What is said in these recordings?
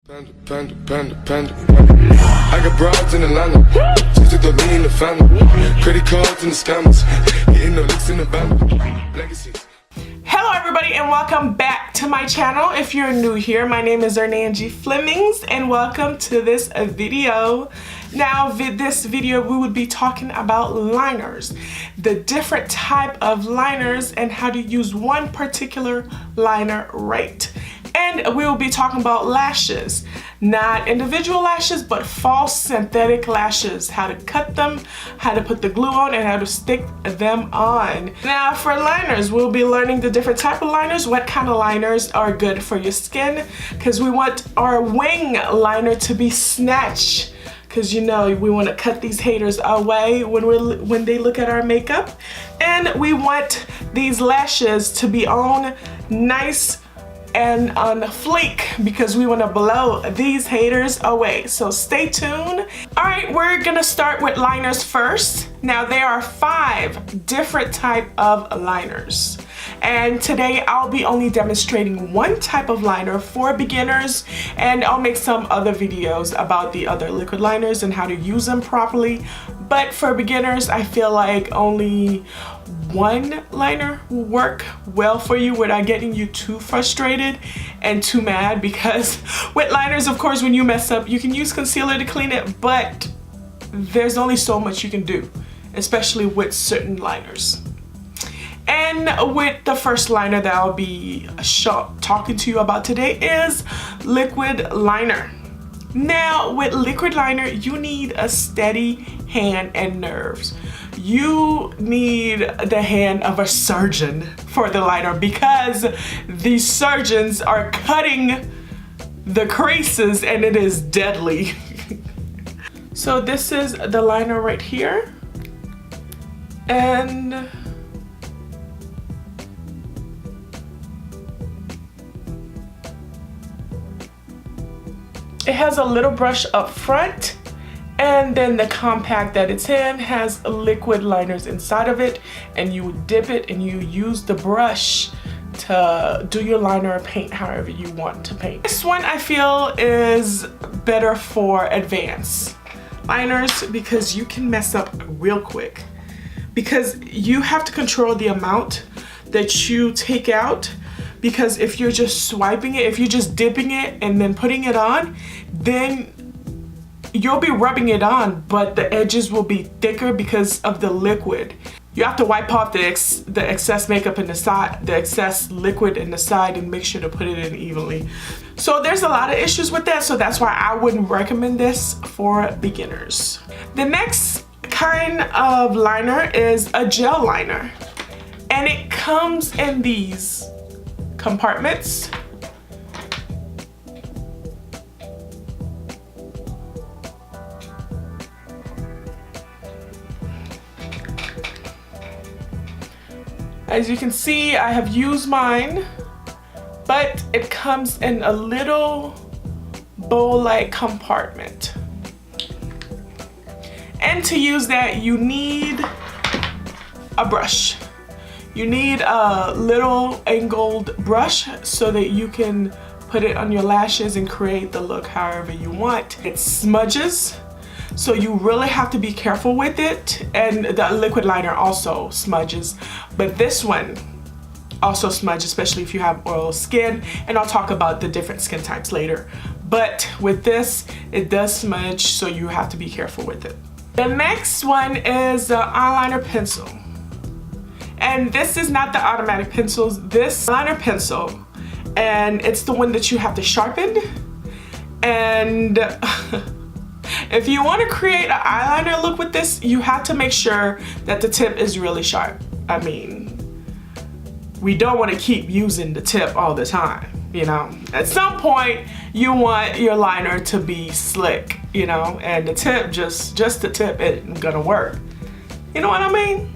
Panda. I got broads in Atlanta, just to throw me in the family. Credit cards and the scammers, hitting the licks in the band. Legacies. Hello everybody and welcome back to my channel. If you're new here, my name is Angie Flemings and welcome to this video. Now this video we would be talking about liners, the different type of liners and how to use one particular liner right. And we will be talking about lashes, not individual lashes, but false synthetic lashes, how to cut them, how to put the glue on, and how to stick them on. Now for liners, we'll be learning the different type of liners, what kind of liners are good for your skin, because we want our wing liner to be snatched, because you know we want to cut these haters away when they look at our makeup, and we want these lashes to be on nice and on fleek because we want to blow these haters away. So stay tuned. All right, we're gonna start with liners first. Now there are 5 different type of liners, and today I'll be only demonstrating one type of liner for beginners, and I'll make some other videos about the other liquid liners and how to use them properly. But for beginners, I feel like only one liner will work well for you without getting you too frustrated and too mad, because with liners, of course, when you mess up, you can use concealer to clean it, but there's only so much you can do, especially with certain liners. And with the first liner that I'll be talking to you about today is liquid liner. Now with liquid liner, you need a steady hand and nerves. You need the hand of a surgeon for the liner, because these surgeons are cutting the creases and it is deadly. So this is the liner right here, and it has a little brush up front, and then the compact that it's in has liquid liners inside of it, and you dip it and you use the brush to do your liner or paint however you want to paint. This one I feel is better for advanced liners because you can mess up real quick, because you have to control the amount that you take out. Because if you're just swiping it, if you're just dipping it and then putting it on, then you'll be rubbing it on, but the edges will be thicker because of the liquid. You have to wipe off the excess makeup in the side, the excess liquid in the side, and make sure to put it in evenly. So there's a lot of issues with that, so that's why I wouldn't recommend this for beginners. The next kind of liner is a gel liner, and it comes in these compartments. As you can see, I have used mine, but it comes in a little bowl-like compartment. And to use that, you need a brush. You need a little angled brush so that you can put it on your lashes and create the look however you want. It smudges, so you really have to be careful with it. And the liquid liner also smudges, but this one also smudges, especially if you have oil skin. And I'll talk about the different skin types later. But with this, it does smudge, so you have to be careful with it. The next one is the eyeliner pencil. And this is not the automatic pencils, this liner pencil, and it's the one that you have to sharpen. And if you want to create an eyeliner look with this, you have to make sure that the tip is really sharp. I mean, we don't want to keep using the tip all the time, you know. At some point, you want your liner to be slick, you know, and the tip, just the tip isn't gonna work. You know what I mean?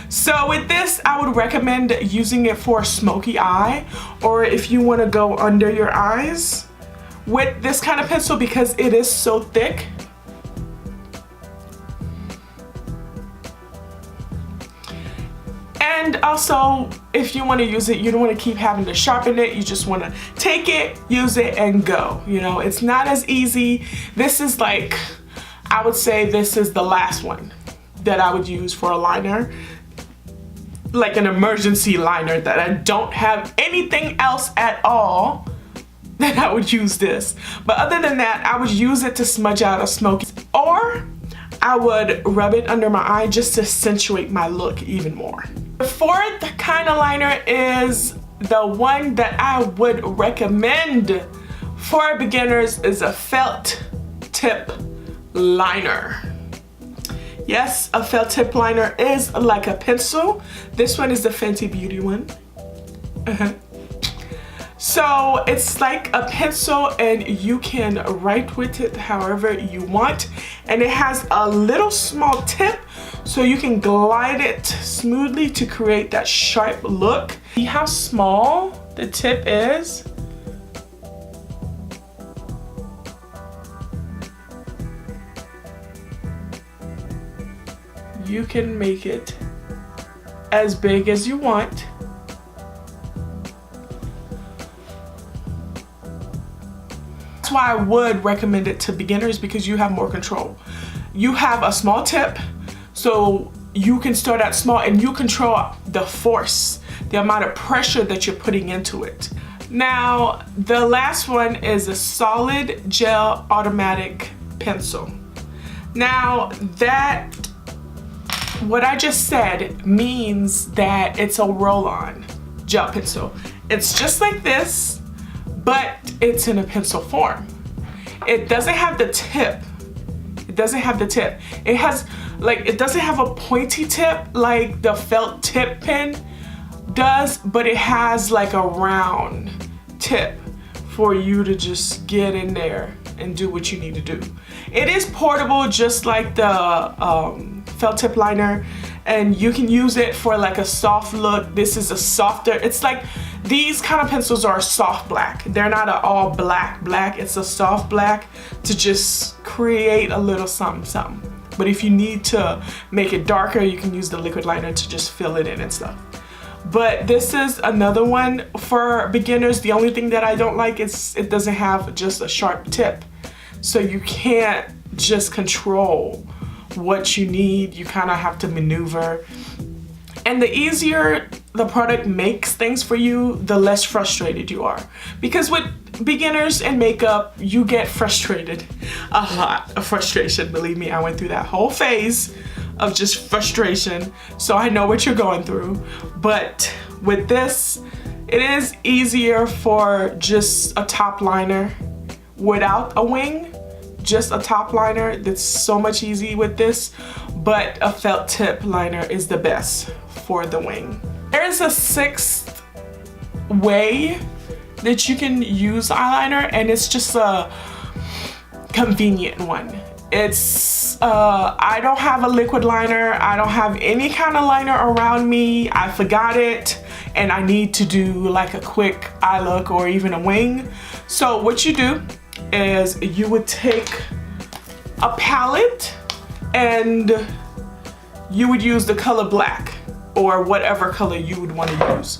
So with this, I would recommend using it for a smoky eye, or if you want to go under your eyes with this kind of pencil, because it is so thick. And also, if you want to use it, you don't want to keep having to sharpen it. You just want to take it, use it, and go. You know, it's not as easy. This is like, I would say this is the last one that I would use for a liner, like an emergency liner that I don't have anything else at all, then I would use this. But other than that, I would use it to smudge out a smoky, or I would rub it under my eye just to accentuate my look even more. The fourth kind of liner is the one that I would recommend for beginners, is a felt tip liner. Yes, a felt tip liner is like a pencil. This one is the Fenty Beauty one. So it's like a pencil and you can write with it however you want. And it has a little small tip so you can glide it smoothly to create that sharp look. See how small the tip is? You can make it as big as you want. That's why I would recommend it to beginners, because you have more control. You have a small tip, so you can start out small and you control the force, the amount of pressure that you're putting into it. Now, the last one is a solid gel automatic pencil. Now, that what I just said means that it's a roll-on gel pencil. It's just like this, but it's in a pencil form. It doesn't have the tip. It doesn't have the tip. It has, like, it doesn't have a pointy tip like the felt tip pen does, but it has like a round tip for you to just get in there and do what you need to do. It is portable just like the felt tip liner, and you can use it for like a soft look. This is a softer, it's like, these kind of pencils are soft black. They're not an all black. It's a soft black to just create a little something, something. But if you need to make it darker, you can use the liquid liner to just fill it in and stuff. But this is another one for beginners. The only thing that I don't like is it doesn't have just a sharp tip. So you can't just control what you need. You kind of have to maneuver. And the easier the product makes things for you, the less frustrated you are. Because with beginners and makeup, you get frustrated. A lot of frustration, believe me. I went through that whole phase of just frustration. So I know what you're going through. But with this, it is easier for just a top liner without a wing. Just a top liner, that's so much easy with this, but a felt tip liner is the best for the wing. There is a sixth way that you can use eyeliner, and it's just a convenient one. It's I don't have a liquid liner. I don't have any kind of liner around me. I forgot it and I need to do like a quick eye look or even a wing. So what you do is you would take a palette and you would use the color black or whatever color you would want to use.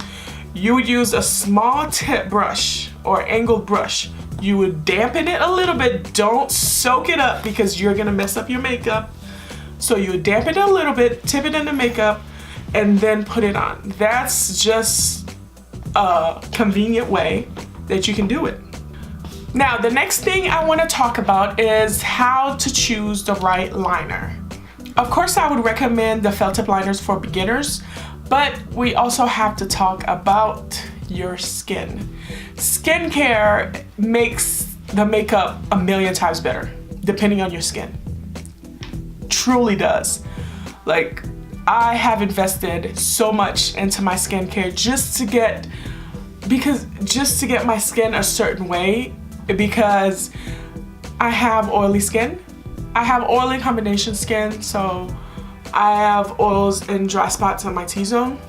You would use a small tip brush or angled brush. You would dampen it a little bit. Don't soak it up because you're gonna mess up your makeup. So you would dampen it a little bit, tip it in the makeup, and then put it on. That's just a convenient way that you can do it. Now, the next thing I want to talk about is how to choose the right liner. Of course, I would recommend the felt tip liners for beginners, but we also have to talk about your skin. Skincare makes the makeup a million times better, depending on your skin. Truly does. Like, I have invested so much into my skincare just to get my skin a certain way, because I have oily skin. I have oily combination skin, so I have oils and dry spots on my T-zone,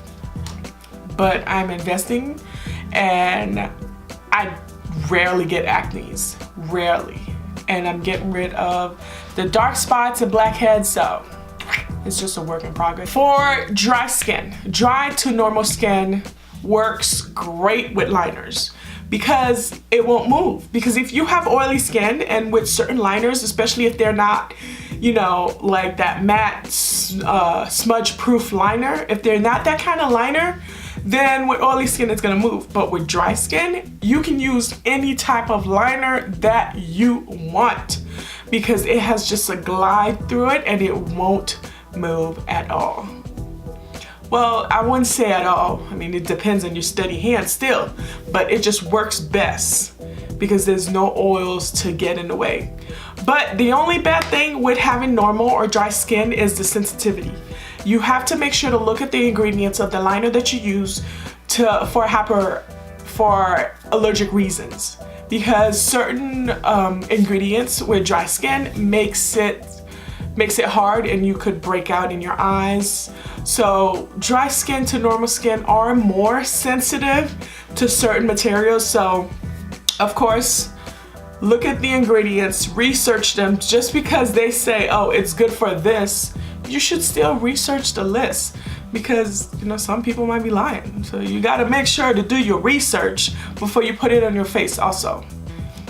but I'm investing and I rarely get acne, rarely. And I'm getting rid of the dark spots and blackheads, so It's just a work in progress. For dry skin, dry to normal skin works great with liners because it won't move. Because if you have oily skin, and with certain liners, especially if they're not, you know, like that matte smudge proof liner, if they're not that kind of liner, then with oily skin it's gonna move. But with dry skin, you can use any type of liner that you want because it has just a glide through it and it won't move at all. Well, I wouldn't say at all. I mean, it depends on your steady hand still, but it just works best because there's no oils to get in the way. But the only bad thing with having normal or dry skin is the sensitivity. You have to make sure to look at the ingredients of the liner that you use for allergic reasons, because certain ingredients with dry skin makes it hard and you could break out in your eyes. So dry skin to normal skin are more sensitive to certain materials. So of course, look at the ingredients, research them. Just because they say, oh, it's good for this, you should still research the list, because you know some people might be lying. So you got to make sure to do your research before you put it on your face also.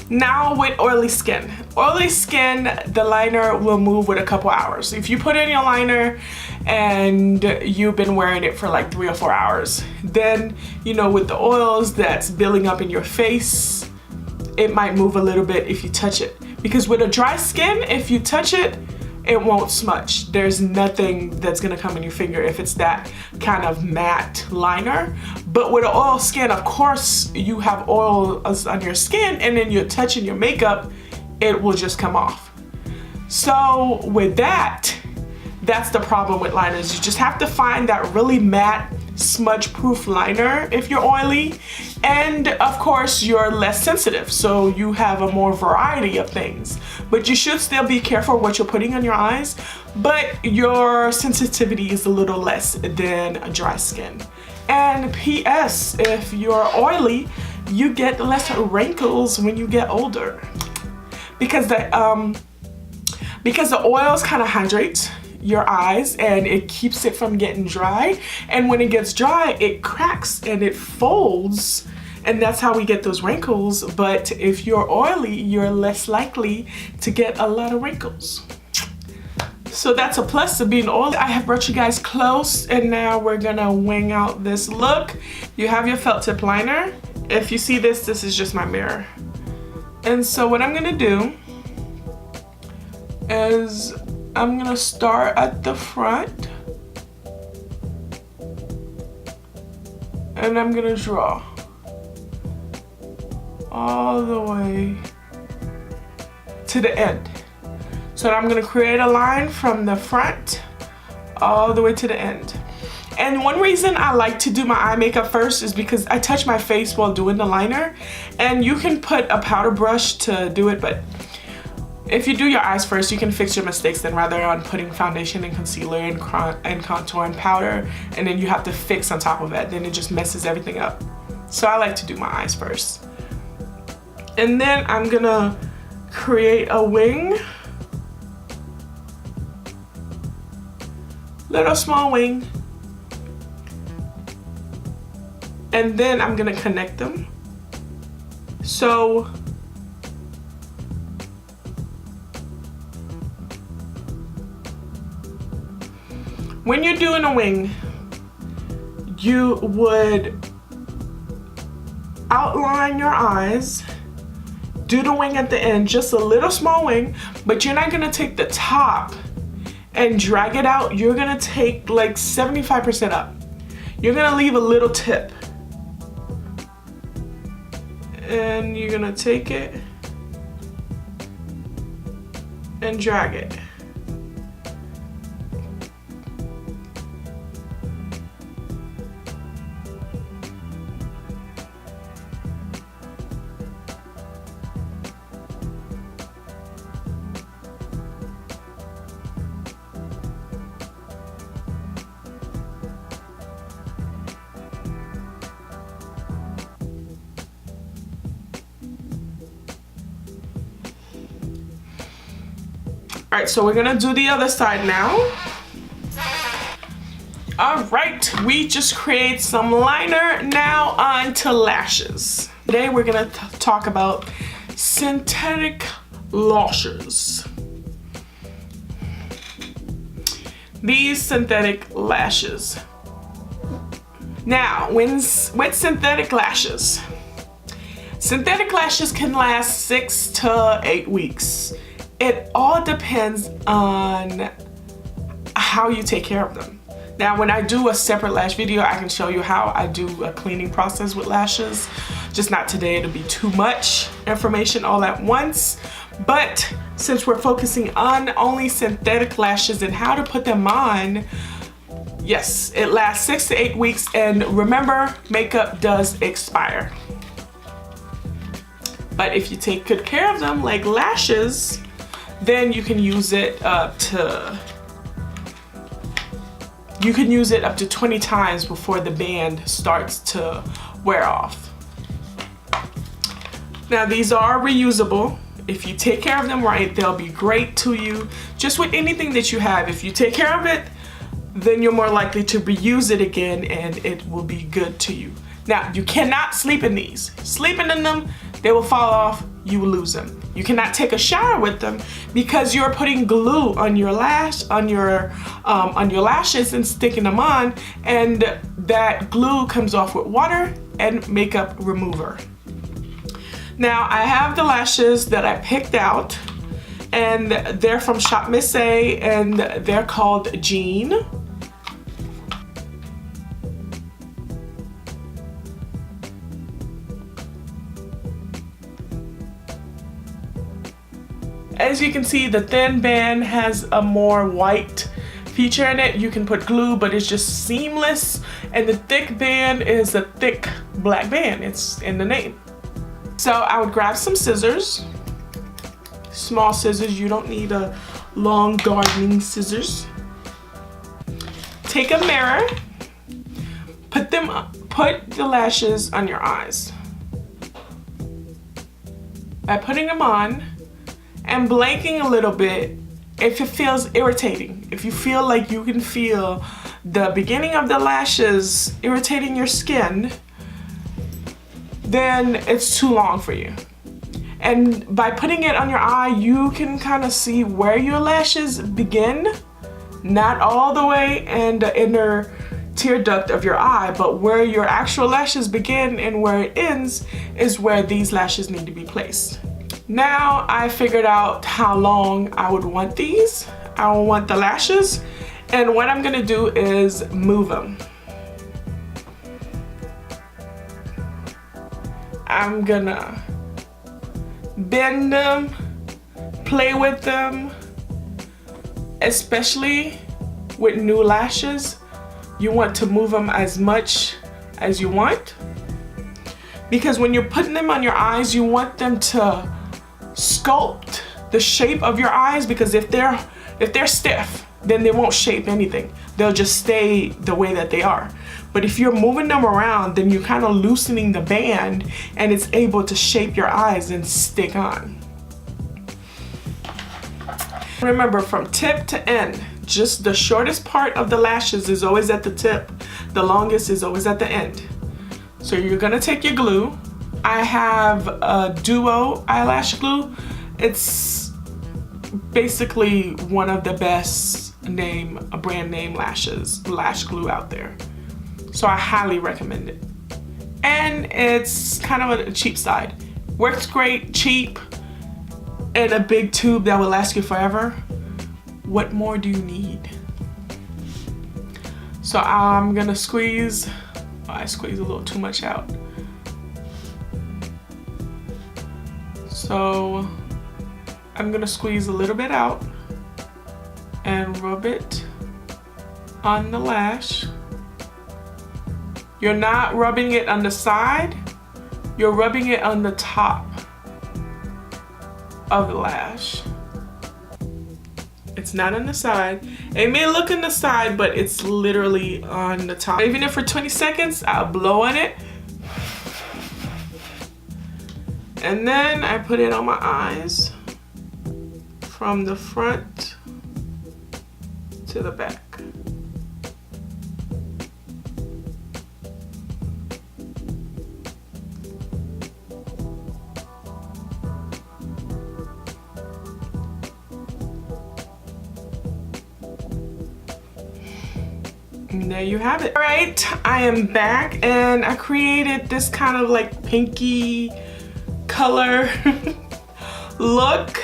Now with oily skin, the liner will move with a couple hours. If you put in your liner and you've been wearing it for like 3 or 4 hours, then you know with the oils that's building up in your face, it might move a little bit if you touch it. Because with a dry skin, if you touch it, it won't smudge. There's nothing that's gonna come in your finger if it's that kind of matte liner. But with an oil skin, of course, you have oils on your skin and then you're touching your makeup, it will just come off. So with that, that's the problem with liners. You just have to find that really matte, smudge-proof liner if you're oily. And of course, you're less sensitive, so you have a more variety of things. But you should still be careful what you're putting on your eyes, but your sensitivity is a little less than a dry skin. And P.S., if you're oily, you get less wrinkles when you get older. Because the oils kind of hydrate your eyes and it keeps it from getting dry, and when it gets dry it cracks and it folds, and that's how we get those wrinkles. But if you're oily, you're less likely to get a lot of wrinkles. So that's a plus to being oily. I have brought you guys close, and now we're gonna wing out this look. You have your felt tip liner. If you see this is just my mirror. And so what I'm gonna do is I'm gonna start at the front and I'm gonna draw all the way to the end. So I'm gonna create a line from the front all the way to the end. And one reason I like to do my eye makeup first is because I touch my face while doing the liner, and you can put a powder brush to do it, but if you do your eyes first, you can fix your mistakes then, rather on putting foundation and concealer and contour and powder, and then you have to fix on top of it. Then it just messes everything up. So I like to do my eyes first. And then I'm gonna create a wing. Little small wing. And then I'm gonna connect them. So when you're doing a wing, you would outline your eyes, do the wing at the end, just a little small wing, but you're not gonna take the top and drag it out. You're gonna take like 75% up. You're gonna leave a little tip. And you're gonna take it and drag it. All right, so we're gonna do the other side now. All right, we just created some liner. Now on to lashes. Today we're gonna talk about synthetic lashes. These synthetic lashes. Now, with synthetic lashes can last 6 to 8 weeks. It all depends on how you take care of them. Now, when I do a separate lash video, I can show you how I do a cleaning process with lashes. Just not today, it'll be too much information all at once. But since we're focusing on only synthetic lashes and how to put them on, yes, it lasts 6 to 8 weeks. And remember, makeup does expire. But if you take good care of them, like lashes, then you can use it up to 20 times before the band starts to wear off. Now, these are reusable. If you take care of them right, they'll be great to you. Just with anything that you have, if you take care of it, then you're more likely to reuse it again and it will be good to you. Now, you cannot sleep in these. Sleeping in them, they will fall off, you will lose them. You cannot take a shower with them because you're putting glue on your lashes and sticking them on, and that glue comes off with water and makeup remover. Now, I have the lashes that I picked out, and they're from Shop Miss A, and they're called Jean. As you can see, the thin band has a more white feature in it. You can put glue, but it's just seamless. And the thick band is a thick black band. It's in the name. So I would grab some scissors, small scissors. You don't need a long gardening scissors. Take a mirror, put the lashes on your eyes. By putting them on, and blinking a little bit if it feels irritating. If you feel like you can feel the beginning of the lashes irritating your skin, then it's too long for you. And by putting it on your eye, you can kind of see where your lashes begin, not all the way in the inner tear duct of your eye, but where your actual lashes begin and where it ends is where these lashes need to be placed. Now I figured out how long I would want these. I will want the lashes, and what I'm gonna do is move them. I'm gonna bend them, play with them, especially with new lashes. You want to move them as much as you want, because when you're putting them on your eyes, you want them to sculpt the shape of your eyes, because if they're stiff, then they won't shape anything. They'll just stay the way that they are. But if you're moving them around, then you're kind of loosening the band and it's able to shape your eyes and stick on. Remember, from tip to end, just the shortest part of the lashes is always at the tip. The longest is always at the end. So you're gonna take your glue. I have a Duo eyelash glue. It's basically one of the best brand name lash glue out there. So I highly recommend it. And it's kind of a cheap side. Works great, cheap, and a big tube that will last you forever. What more do you need? So I'm gonna squeeze. I squeeze a little too much out. So I'm gonna squeeze a little bit out and rub it on the lash. You're not rubbing it on the side, you're rubbing it on the top of the lash. It's not on the side. It may look on the side, but it's literally on the top. Even if for 20 seconds, I'll blow on it. And then I put it on my eyes from the front to the back. And there you have it. All right, I am back and I created this kind of like pinky color look.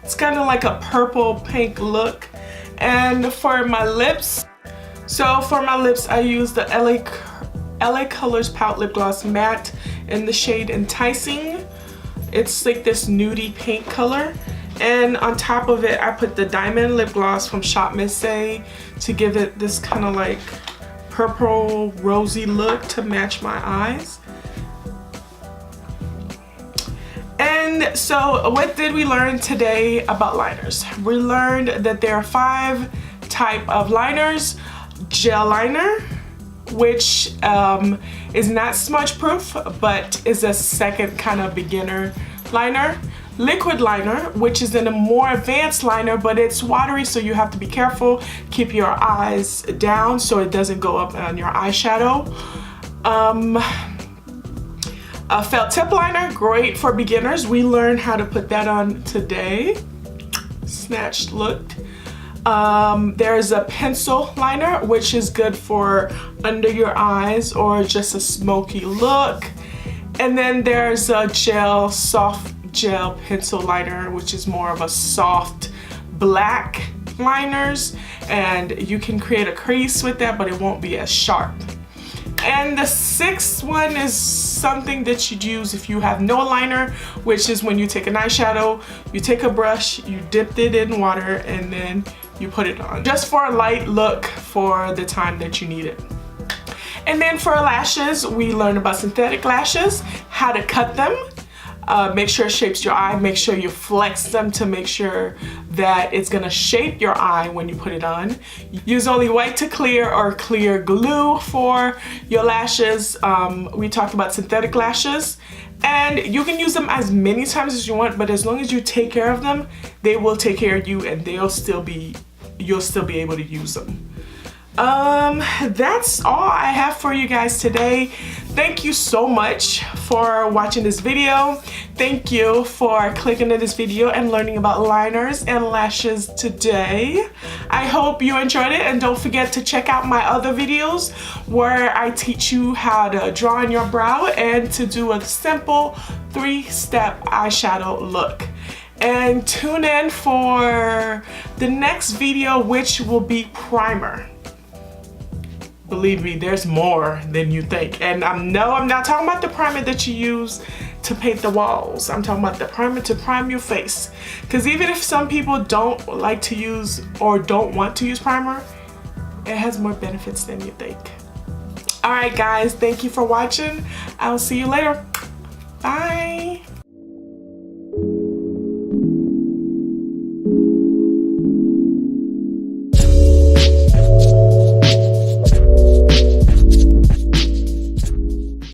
It's kind of like a purple pink look. And for my lips, I use the LA Colors Pout Lip Gloss Matte in the shade Enticing. It's like this nudie pink color. And on top of it, I put the Diamond Lip Gloss from Shop Miss A to give it this kind of like purple rosy look to match my eyes. And so what did we learn today about liners? We learned that there are 5 types of liners. Gel liner, which is not smudge proof but is a second kind of beginner liner. Liquid liner, which is in a more advanced liner, but it's watery, so you have to be careful. Keep your eyes down so it doesn't go up on your eyeshadow. A felt tip liner, great for beginners. We learned how to put that on today. Snatched look. There's a pencil liner, which is good for under your eyes or just a smoky look. And then there's a soft gel pencil liner, which is more of a soft black liners, and you can create a crease with that, but it won't be as sharp. And the 6th one is something that you'd use if you have no liner, which is when you take an eyeshadow, you take a brush, you dip it in water, and then you put it on. Just for a light look for the time that you need it. And then for lashes, we learned about synthetic lashes, how to cut them, make sure it shapes your eye, make sure you flex them to make sure that it's gonna shape your eye when you put it on. Use only white to clear or clear glue for your lashes. We talked about synthetic lashes, and you can use them as many times as you want, but as long as you take care of them, they will take care of you and you'll still be able to use them. That's all I have for you guys today. Thank you so much for watching this video. Thank you for clicking on this video and learning about liners and lashes today. I hope you enjoyed it, and don't forget to check out my other videos where I teach you how to draw on your brow and to do a simple 3-step eyeshadow look. And tune in for the next video, which will be primer. Believe me, there's more than you think. And no, I'm not talking about the primer that you use to paint the walls. I'm talking about the primer to prime your face. Because even if some people don't like to use or don't want to use primer, it has more benefits than you think. All right, guys, thank you for watching. I'll see you later. Bye.